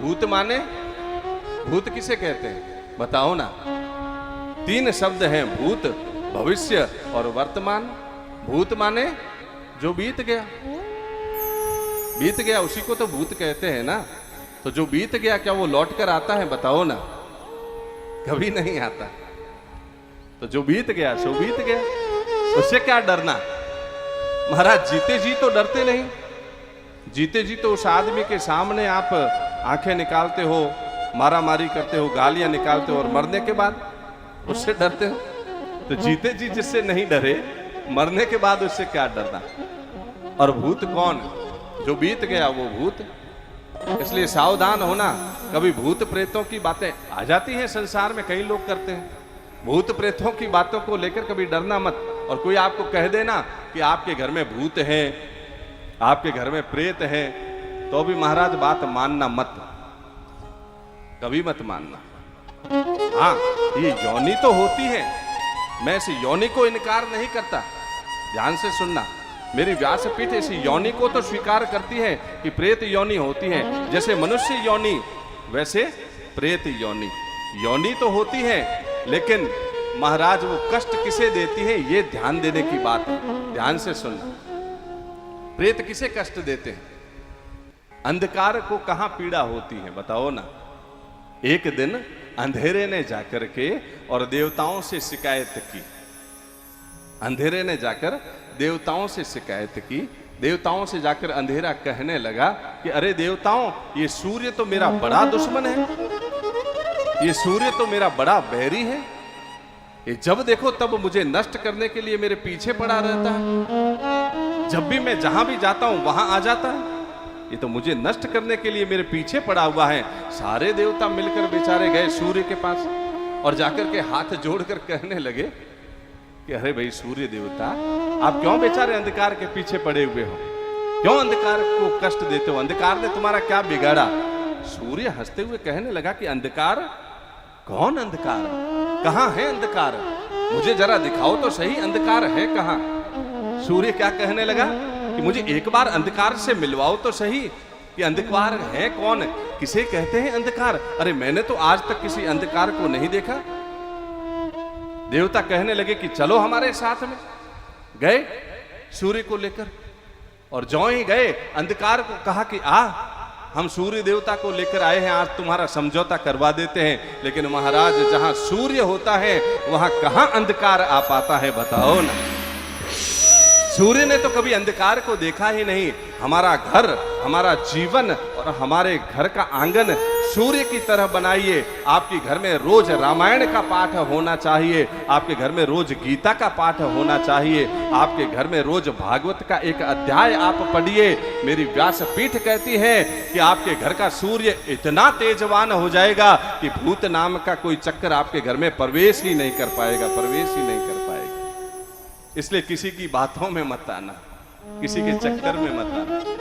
भूत माने, भूत किसे कहते हैं बताओ ना। तीन शब्द हैं, भूत, भविष्य और वर्तमान। भूत माने जो बीत गया, बीत गया उसी को तो भूत कहते हैं ना। तो जो बीत गया क्या वो लौट कर आता है बताओ ना, कभी नहीं आता। तो जो बीत गया सो बीत गया, उससे क्या डरना। महाराज जीते जी तो डरते नहीं, जीते जी तो उस आदमी के सामने आप आंखें निकालते हो, मारामारी करते हो, गालियां निकालते हो, और मरने के बाद उससे डरते हो। तो जीते जी जिससे नहीं डरे, मरने के बाद उससे क्या डरना। और भूत कौन, जो बीत गया वो भूत। इसलिए सावधान होना, कभी भूत प्रेतों की बातें आ जाती हैं संसार में, कई लोग करते हैं। भूत प्रेतों की बातों को लेकर कभी डरना मत। और कोई आपको कह देना कि आपके घर में भूत है, आपके घर में प्रेत है, तो भी महाराज बात मानना मत, कभी मत मानना। हाँ, ये योनि तो होती है, मैं इस योनि को इनकार नहीं करता। ध्यान से सुनना, मेरी व्यासपीठ इस योनि को तो स्वीकार करती है कि प्रेत योनि होती है। जैसे मनुष्य योनि वैसे प्रेत योनि, योनि तो होती है, लेकिन महाराज वो कष्ट किसे देती है ये ध्यान देने की बात है। ध्यान से सुनना, प्रेत किसे कष्ट देते हैं, अंधकार को कहां पीड़ा होती है बताओ ना। एक दिन अंधेरे ने जाकर के और देवताओं से शिकायत की, अंधेरे ने जाकर देवताओं से शिकायत की। देवताओं से जाकर अंधेरा कहने लगा कि अरे देवताओं, ये सूर्य तो मेरा बड़ा दुश्मन है, ये सूर्य तो मेरा बड़ा बैरी है, ये जब देखो तब मुझे नष्ट करने के लिए मेरे पीछे पड़ा रहता है, जब भी मैं जहां भी जाता हूं वहां आ जाता है, ये तो मुझे नष्ट करने के लिए मेरे पीछे पड़ा हुआ है। सारे देवता मिलकर बेचारे गए सूर्य के पास और जाकर के हाथ जोड़कर कहने लगे कि अरे भाई सूर्य देवता, आप क्यों बेचारे अंधकार के पीछे पड़े हुए हो, क्यों अंधकार को कष्ट देते हो, अंधकार ने तुम्हारा क्या बिगाड़ा। सूर्य हंसते हुए कहने लगा कि अंधकार, कौन अंधकार, कहां है अंधकार, मुझे जरा दिखाओ तो सही, अंधकार है कहां। सूर्य क्या कहने लगा कि मुझे एक बार अंधकार से मिलवाओ तो सही, कि अंधकार है कौन, किसे कहते हैं अंधकार। अरे मैंने तो आज तक किसी अंधकार को नहीं देखा। देवता कहने लगे कि चलो हमारे साथ में। गए सूर्य को लेकर, और ज्यों ही गए अंधकार को कहा कि आ, हम सूर्य देवता को लेकर आए हैं, आज तुम्हारा समझौता करवा देते हैं। लेकिन महाराज जहां सूर्य होता है वहां कहां अंधकार आ पाता है बताओ ना। सूर्य ने तो कभी अंधकार को देखा ही नहीं। हमारा घर, हमारा जीवन और हमारे घर का आंगन सूर्य की तरह बनाइए। आपके घर में रोज रामायण का पाठ होना चाहिए, आपके घर में रोज गीता का पाठ होना चाहिए, आपके घर में रोज भागवत का एक अध्याय आप पढ़िए। मेरी व्यासपीठ कहती है कि आपके घर का सूर्य इतना तेजवान हो जाएगा कि भूत नाम का कोई चक्कर आपके घर में प्रवेश ही नहीं कर पाएगा, प्रवेश ही नहीं कर पाएगा। इसलिए किसी की बातों में मत आना, किसी के चक्कर में मत आना।